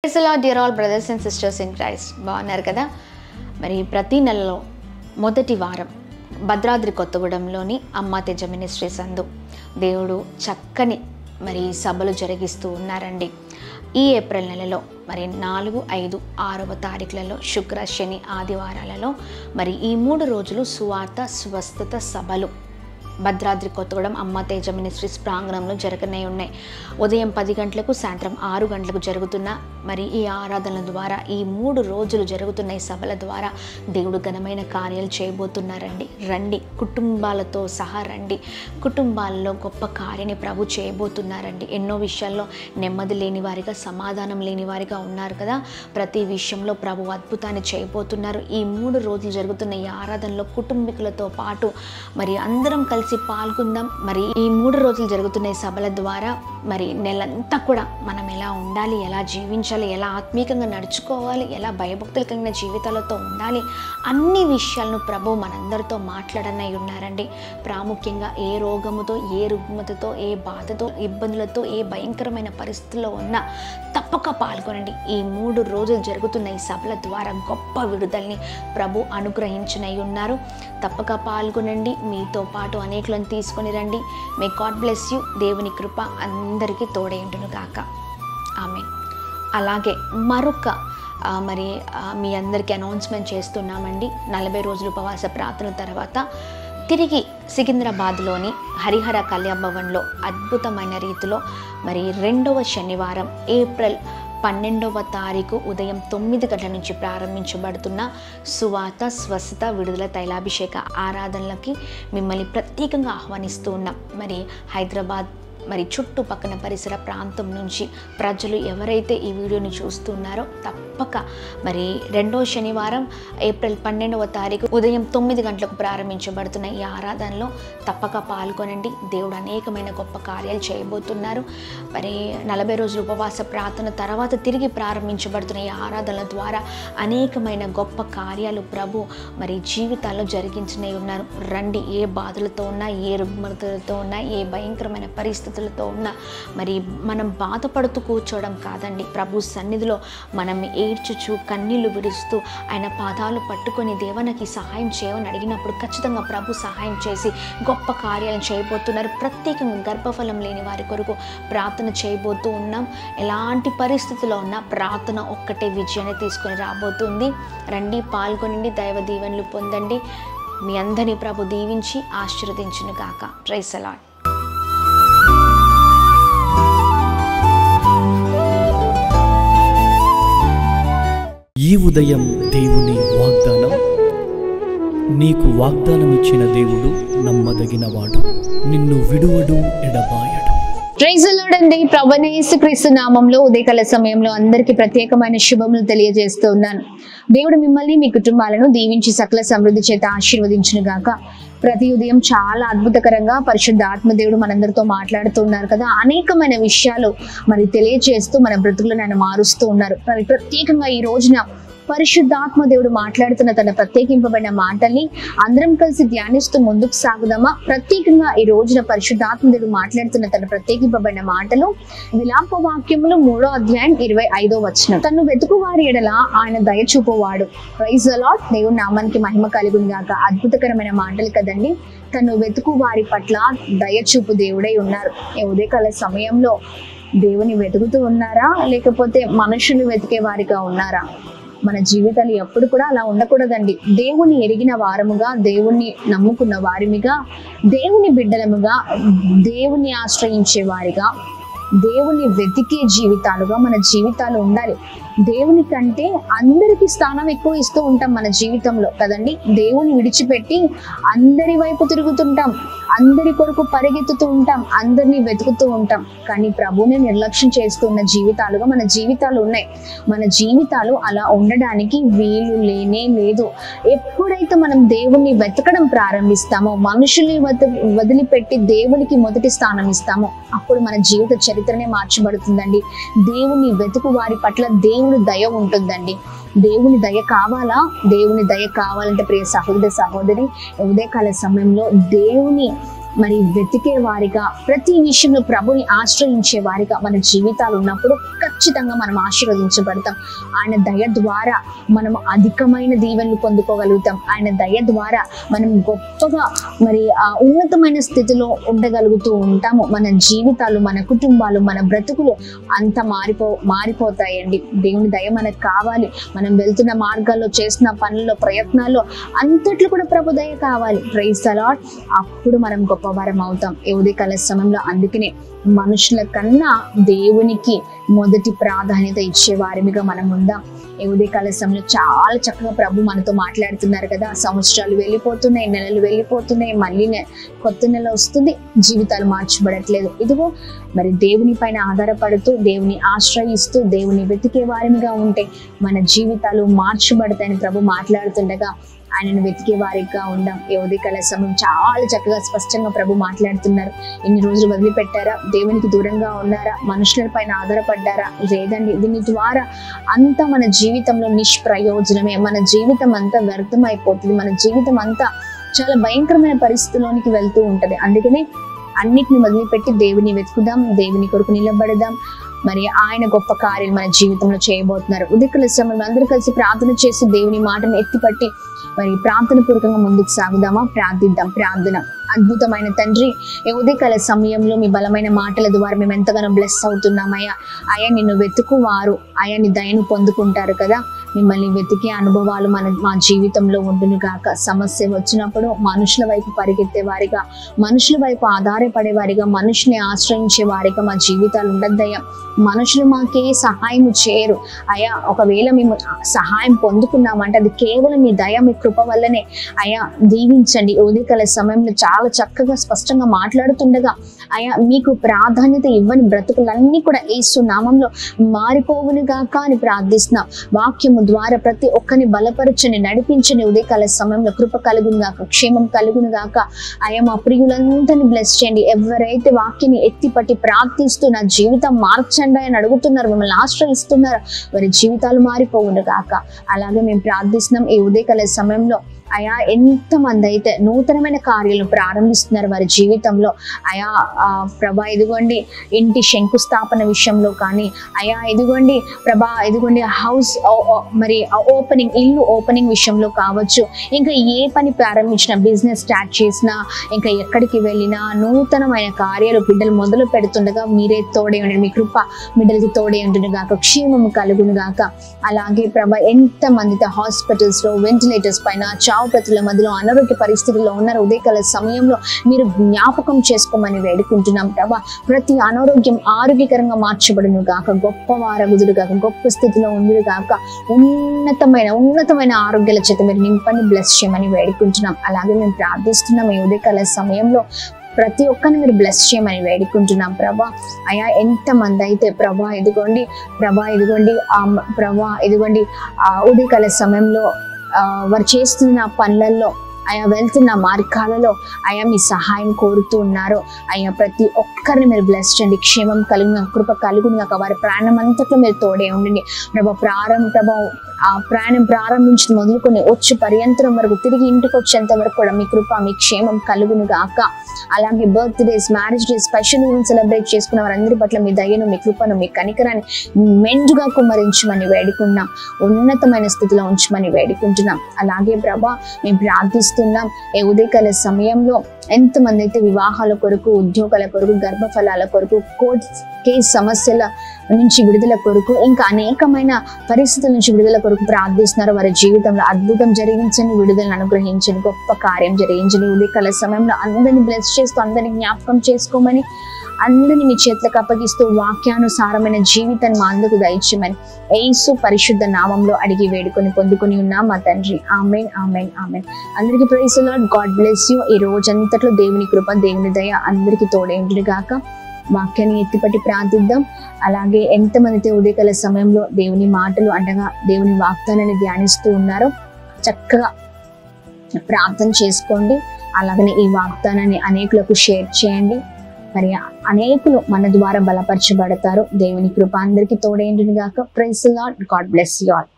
Praise the Lord, dear all brothers and sisters in Christ. బాగున్నారు కదా? మరి ప్రతి నెలలో మొదటి వారం భద్రాద్రి కొత్తగూడెంలోని అమ్మ తేజ మినిస్ట్రీస్ అందు దేవుడు చక్కని మరి సభలు జరిగిస్తూ ఉన్నారండి. ఈ ఏప్రిల్ నెలలో మరి 4, 5, 6వ తారీఖులలో శుక్ర, శని, ఆదివారాలలో మరి ఈ 3 రోజులు సువార్త స్వస్థత సభలు భద్రాద్రి కొత్తగూడెం అమ్మ తేజ మినిస్ట్రీస్ ప్రాంగణంలో జరగనే ఉన్నాయి. ఉదయం 10 గంటలకు, సాయంత్రం 6 గంటలకు జరుగుతున్న మరి ఈ ఆరాధనల ద్వారా ఈ 3 రోజులు జరుగుతున్న ఈ సభల ద్వారా దేవుడు ఘనమైన కార్యాలు చేయబోతున్నారండి. రండి, కుటుంబాలతో సహా రండి. కుటుంబాల్లో గొప్ప కార్యాన్ని ప్రభు చేయబోతున్నారండి. ఎన్నో విషయాల్లో నెమ్మది లేని వారిగా, సమాధానం లేని వారిగా ఉన్నారు కదా. ప్రతి విషయంలో ప్రభు అద్భుతాన్ని చేయబోతున్నారు. ఈ 3 రోజులు జరుగుతున్న ఈ ఆరాధనలో కుటుంబీకులతో పాటు మరి అందరం కలిసి పాల్గొందాం. మరి ఈ 3 రోజులు జరుగుతున్న ఈ సభల ద్వారా మరి నెలంతా కూడా మనం ఎలా ఉండాలి, ఎలా జీవించాలి, ఎలా ఆత్మీయంగా నడుచుకోవాలి, ఎలా భయభక్తులు కలిగిన జీవితాలతో ఉండాలి, అన్ని విషయాలను ప్రభు మనందరితో మాట్లాడనై ఉన్నారండి. ప్రాముఖ్యంగా ఏ రోగముతో, ఏ రుగ్మతతో, ఏ బాధతో, ఇబ్బందులతో, ఏ భయంకరమైన పరిస్థితుల్లో ఉన్నా తప్పక పాల్గొనండి. ఈ 3 రోజులు జరుగుతున్న ఈ సభల ద్వారా గొప్ప విడుదలని ప్రభు అనుగ్రహించనై ఉన్నారు. తప్పక పాల్గొనండి. మీతో పాటు అనేకులను తీసుకొని రండి. May God bless you. దేవుని కృప అందరికీ తోడేండును గాక. ఆమేన్. అలాగే మరొక మరి మీ అందరికీ అనౌన్స్మెంట్ చేస్తున్నామండి. 40 రోజులు ఉపవాస ప్రార్థన తర్వాత తిరిగి సికింద్రాబాద్లోని హరిహర కళ్యాణ్ భవన్లో అద్భుతమైన రీతిలో మరి 2వ శనివారం ఏప్రిల్ 12వ తారీఖు ఉదయం 9 గంటల నుంచి ప్రారంభించబడుతున్న సువార్త స్వస్థత విడుదల తైలాభిషేక ఆరాధనలకి మిమ్మల్ని ప్రత్యేకంగా ఆహ్వానిస్తూ ఉన్నాం. మరి హైదరాబాద్ మరి చుట్టుపక్కన పరిసర ప్రాంతం నుంచి ప్రజలు ఎవరైతే ఈ వీడియోని చూస్తున్నారో తప్పక మరి 2వ శనివారం ఏప్రిల్ 12వ తారీఖు ఉదయం 9 గంటలకు ప్రారంభించబడుతున్న ఈ ఆరాధనలో తప్పక పాల్గొనండి. దేవుడు అనేకమైన గొప్ప కార్యాలు చేయబోతున్నారు. మరి 40 రోజుల ఉపవాస ప్రార్థన తర్వాత తిరిగి ప్రారంభించబడుతున్న ఈ ఆరాధనల ద్వారా అనేకమైన గొప్ప కార్యాలు ప్రభు మరి జీవితాల్లో జరిగించనే ఉన్నారు. రండి. ఏ బాధలతో ఉన్నా, ఏ రుగ్మతలతో ఉన్నా, ఏ భయంకరమైన పరిస్థితులతో ఉన్నా మరి మనం బాధపడుతూ కూర్చోవడం కాదండి. ప్రభు సన్నిధిలో మనం ఏడ్చుచు కన్నీళ్లు విడుస్తూ ఆయన పాదాలు పట్టుకొని దేవానికి సహాయం చేయమని అడిగినప్పుడు ఖచ్చితంగా ప్రభు సహాయం చేసి గొప్ప కార్యాలను చేయబోతున్నారు. ప్రత్యేకంగా గర్భఫలం లేని వారి కొరకు ప్రార్థన చేయబోతూ ఉన్నాం. ఎలాంటి పరిస్థితుల్లో ఉన్నా ప్రార్థన ఒక్కటే విజయాన్ని తీసుకొని రాబోతుంది. రండి, పాల్గొనండి, దైవ దీవెనలు పొందండి. మీ అందరినీ ప్రభు దీవించి ఆశీర్వదించును గాక. Praise the lord. ఈ ఉదయం దేవుని వాగ్దానం. నీకు వాగ్దానం ఇచ్చిన దేవుడు నమ్మదగినవాడు, నిన్ను విడువడు, ఎడబాయడు. ప్రైజ్ ది లార్డ్ అండి. ప్రభువైన యేసుక్రీస్తు నామంలో ఉదయకాల సమయంలో అందరికీ ప్రత్యేకమైన శుభములు తెలియజేస్తూ ఉన్నాను. దేవుడు మిమ్మల్ని, మీ కుటుంబాలను దీవించి సకల సమృద్ధి చేత ఆశీర్వదించును గాక. ప్రతి ఉదయం చాలా అద్భుతకరంగా పరిశుద్ధ ఆత్మదేవుడు మనందరితో మాట్లాడుతూ ఉన్నారు కదా. అనేకమైన విషయాలు మరి తెలియజేస్తూ మన బ్రతుకులను ఆయన మారుస్తూ ఉన్నారు. మరి ప్రత్యేకంగా ఈ రోజున పరిశుద్ధాత్మ దేవుడు మాట్లాడుతున్న తన ప్రత్యేకింపబడిన మాటల్ని అందరం కలిసి ధ్యానిస్తూ ముందుకు సాగుదామా? ప్రత్యేకంగా ఈ రోజున పరిశుద్ధాత్మ దేవుడు మాట్లాడుతున్న తన ప్రత్యేకింపబడిన మాటలు విలాప వాక్యములు 3వ అధ్యాయం 25వ వచనం. తను వెతుకు వారి ఎడల ఆయన దయ చూపువాడు. Praise the lord. దేవుని నామానికి మహిమ కలుగును గాక. అద్భుతకరమైన మాటలు కదండి. తను వెతుకు వారి పట్ల దయ చూపు దేవుడై ఉన్నారు. ఉదయకాల సమయంలో దేవుని వెతుకుతూ ఉన్నారా, లేకపోతే మనుషులు వెతికే వారిగా ఉన్నారా? మన జీవితాలు ఎప్పుడు కూడా అలా ఉండకూడదండి. దేవుని ఎరిగిన వారముగా, దేవుణ్ణి నమ్ముకున్న వారిమిగా, దేవుని బిడ్డలముగా, దేవుని ఆశ్రయించే వారిగా, దేవుని వెతికే జీవితాలుగా మన జీవితాలు ఉండాలి. దేవుని కంటే అందరికి స్థానం ఎక్కువ ఇస్తూ ఉంటాం మన జీవితంలో కదండి. దేవుని విడిచిపెట్టి అందరి వైపు తిరుగుతుంటాం, అందరి కొరకు పరిగెత్తుతూ ఉంటాం, అందరినీ వెతుకుతూ ఉంటాం. కానీ ప్రభువుని నిర్లక్ష్యం చేస్తున్న జీవితాలుగా మన జీవితాలు ఉన్నాయి. మన జీవితాలు అలా ఉండడానికి వీలు లేనే లేదు. ఎప్పుడైతే మనం దేవుణ్ణి వెతకడం ప్రారంభిస్తామో, మనుషుల్ని వదిలిపెట్టి దేవునికి మొదటి స్థానం ఇస్తామో, అప్పుడు మన జీవిత చరిత్రనే మార్చబడుతుందండి. దేవుని వెతుకు వారి పట్ల దేవుని దయ ఉంటుందండి. దేవుని దయ కావాలా? దేవుని దయ కావాలంటే ప్రియ సహోదరి, ఉదయకాల సమయంలో దేవుని మరి వెతికే వారిగా, ప్రతి విషయంలో ప్రభుని ఆశ్రయించే వారిగా మన జీవితాలు ఉన్నప్పుడు ఖచ్చితంగా మనం ఆశీర్వదించబడతాం. ఆయన దయ ద్వారా మనం అధికమైన దీవెనలు పొందుకోగలుగుతాం. ఆయన దయ ద్వారా మనం గొప్పగా మరి ఉన్నతమైన స్థితిలో ఉండగలుగుతూ ఉంటాము. మన జీవితాలు, మన కుటుంబాలు, మన బ్రతుకులు అంత మారిపోతాయండి. దేవుని దయ మనకు కావాలి. మనం వెళ్తున్న మార్గాల్లో, చేస్తున్న పనుల్లో, ప్రయత్నాల్లో అంతట్లో కూడా ప్రభు దయ కావాలి. Praise the lord. అప్పుడు మనం గొప్పవారం అవుతాం. ఈ ఉదయకాల సమయంలో అందుకనే మనుషుల కన్నా దేవునికి మొదటి ప్రాధాన్యత ఇచ్చే వారిగా మనం ఉందాం. ఈ ఉదయకాల సమయంలో చాలా చక్కగా ప్రభు మనతో మాట్లాడుతున్నారు కదా. సంవత్సరాలు వెళ్ళిపోతున్నాయి, నెలలు వెళ్ళిపోతున్నాయి, మళ్ళీ కొత్త నెల వస్తుంది, జీవితాలు మార్చబడట్లేదు. ఇదిగో మరి దేవుని పైన ఆధారపడుతూ, దేవుని ఆశ్రయిస్తూ, దేవుని వెతికే వారిగా ఉంటే మన జీవితాలు మార్చబడతాయని ప్రభు మాట్లాడుతుండగా ఆయనను వెతికే వారిగా ఉందాం. ఈ ఉదయకాల సమయం చాలా చక్కగా స్పష్టంగా ప్రభు మాట్లాడుతున్నారు. ఇన్ని రోజులు వదిలిపెట్టారా? దేవునికి దూరంగా ఉన్నారా? మనుషుల పైన ఆధారపడ్డారా? లేదండి. దీని ద్వారా అంతా మన జీవితంలో నిష్ప్రయోజనమే. మన జీవితం అంతా వ్యర్థం అయిపోతుంది. మన జీవితం అంతా చాలా భయంకరమైన పరిస్థితిలోనికి వెళ్తూ ఉంటది. అందుకనే అన్నిటిని వదిలిపెట్టి దేవుని వెతుకుదాం, దేవుని కొరకు నిలబడదాం. మరి ఆయన గొప్ప కార్యాలు మన జీవితంలో చేయబోతున్నారు. ఉదయకాల సమయంలో అందరూ కలిసి ప్రార్థన చేసి దేవుని మాటను ఎత్తిపట్టి మరి ప్రార్థన పూర్వకంగా ముందుకు సాగుదామా? ప్రార్థిద్దాం. ప్రార్థన. అద్భుతమైన తండ్రి, ఈ ఉదయకాల సమయంలో మీ బలమైన మాటల ద్వారా మేము ఎంతగానో బ్లెస్ అవుతున్నామయ్యా. అయ్యా నిన్ను వెతుకువారు అయ్యా నీ దయను పొందుకుంటారు కదా. మిమ్మల్ని వెతికే అనుభవాలు మా జీవితంలో ఉండును గాక. సమస్య వచ్చినప్పుడు మనుషుల వైపు పరిగెత్తే వారిగా, మనుషుల వైపు ఆధారపడే వారిగా, మనుషుని ఆశ్రయించే వారిగా మా జీవితాలు ఉండద్దయ్యా. మనుషులు మాకే సహాయం చేయరు అయ్యా. ఒకవేళ మేము సహాయం పొందుకున్నామంటే అది కేవలం మీ దయ, మీ కృప వల్లనే. అయ్యా దీవించండి. ఉదయకాల సమయంలో చాలా చక్కగా స్పష్టంగా మాట్లాడుతుండగా అయ్యా మీకు ప్రాధాన్యత ఇవ్వని బ్రతుకులన్నీ కూడా యేసు నామంలో మారిపోవును గాక అని ప్రార్థిస్తున్నాం. వాక్యము ద్వారా ప్రతి ఒక్కరిని బలపరచని, నడిపించని. ఉదయకాల సమయంలో కృప కలుగును గాక, క్షేమం కలుగును గాక. అయ్యా మా ప్రియులందరినీ బ్లెస్ చేయండి. ఎవరైతే వాక్యాన్ని ఎత్తిపట్టి ప్రార్థిస్తూ నా జీవితం మార్చండి అని అడుగుతున్నారు, మిమ్మల్ని ఆశ్రయిస్తున్నారు, వారి జీవితాలు మారిపోవును గాక. అలాగే మేము ప్రార్థిస్తున్నాం ఈ ఉదయకాల సమయంలో అయా ఎంతమంది అయితే నూతనమైన కార్యాలను ప్రారంభిస్తున్నారు వారి జీవితంలో. అయా ప్రభా ఇదిగోండి ఇంటి శంకుస్థాపన విషయంలో కానీ, అయా ఇదిగోండి ప్రభా ఇదిగోండి హౌస్ మరి ఓపెనింగ్, ఇల్లు ఓపెనింగ్ విషయంలో కావచ్చు, ఇంకా ఏ పని ప్రారంభించినా, బిజినెస్ స్టార్ట్ చేసినా, ఇంకా ఎక్కడికి వెళ్ళినా నూతనమైన కార్యాలు బిడ్డలు మొదలు పెడుతుండగా మీరే తోడే ఉండండి. మీ కృప బిడ్డలకి తోడే ఉండును గాక, క్షేమము కలుగును గాక. అలాగే ప్రభా ఎంతమంది హాస్పిటల్స్ లో వెంటిలేటర్స్ పైన, చావుపతుల మధ్యలో అనారోగ్య పరిస్థితుల్లో ఉన్నారు, ఉదయకాల సమయంలో మీరు జ్ఞాపకం చేసుకోమని వేడుకుంటున్నాం ప్రభా. ప్రతి అనారోగ్యం ఆరోగ్యకరంగా మార్చబడును గాక, గొప్ప వారగుదురు గాక, గొప్ప స్థితిలో ఉండును గాక, ఉన్నతమైన ఆరోగ్యాల చేత మీరు నింపని బ్లెస్ చేయమని వేడుకుంటున్నాం. అలాగే మేము ప్రార్థిస్తున్నాం ఈ ఉదయకాల సమయంలో ప్రతి ఒక్కరిని మీరు బ్లెస్ చేయమని వేడుకుంటున్నాం ప్రభా. అయ్యా ఎంతమంది అయితే ప్రభా ఇదిగోండి ఉదయకాల సమయంలో వారు చేస్తున్న పనులలో, అయా వెళ్తున్న మార్గాలలో అయా మీ సహాయం కోరుతూ ఉన్నారు. అయ్యా ప్రతి ఒక్కరిని మీరు బ్లెస్ చేయండి, క్షేమం కలుగును, కృప కలుగును గాక. వారి ప్రాణం అంతట్లో మీరు తోడే ఉండండి ప్రభా. ఆ ప్రయాణం ప్రారంభించి మొదలుకొని వచ్చి పర్యంతరం వరకు, తిరిగి ఇంటికి వచ్చేంత వరకు కూడా మీ కృప, మీ క్షేమం కలుగును గాక. అలాగే birthdays, marriage days, special event celebrate చేసుకున్న వారందరి పట్ల మీ దయను, మీ కృపను, మీ కనికరాన్ని మెండుగా కుమ్మరించమని వేడుకున్నాం. ఉన్నతమైన స్థితిలో ఉంచమని వేడుకుంటున్నాం. అలాగే ప్రభా మేము ప్రార్థిస్తున్నాం ఈ ఉదయకాల సమయంలో ఎంతమంది అయితే వివాహాల కొరకు, ఉద్యోగాల కొరకు, గర్భఫలాల కొరకు, కోర్టు కేసు సమస్యల నుంచి విడుదల కొరకు, ఇంకా అనేకమైన పరిస్థితుల నుంచి విడుదల కొరకు ప్రార్థిస్తున్నారు. వారి జీవితంలో అద్భుతం జరిగించండి, విడుదలను అనుగ్రహించండి, గొప్ప కార్యం జరిగించండి. ఉదయకాల సమయంలో అందరినీ బ్లెస్ చేస్తూ, అందరినీ జ్ఞాపకం చేసుకోమని, అందరినీ మీ చేతులకు అప్పగిస్తూ వాక్యానుసారమైన జీవితాన్ని మా అందుకు దయచేయమని యేసు పరిశుద్ధ నామంలో అడిగి వేడుకొని పొందుకొని ఉన్నాం మా తండ్రి. ఆమేన్, ఆమేన్, ఆమేన్. అందరికీ praise the lord. God bless you. ఈ రోజంతట్లో దేవుని కృప, దేవుని దయ అందరికీ తోడే ఉండును గాక. వాక్యాన్ని ఎత్తిపట్టి ప్రార్థిద్దాం. అలాగే ఎంతమంది ఉదయకాల సమయంలో దేవుని మాటలు అంటగా దేవుని వాగ్దానాన్ని ధ్యానిస్తూ ఉన్నారో చక్కగా ప్రార్థన చేసుకోండి. అలాగనే ఈ వాగ్దానాన్ని అనేకులకు షేర్ చేయండి. మరి అనేకులు మన ద్వారా బలపరచబడతారు. దేవుని కృప అందరికీ తోడేండును గాక. Praise the lord. God bless you all.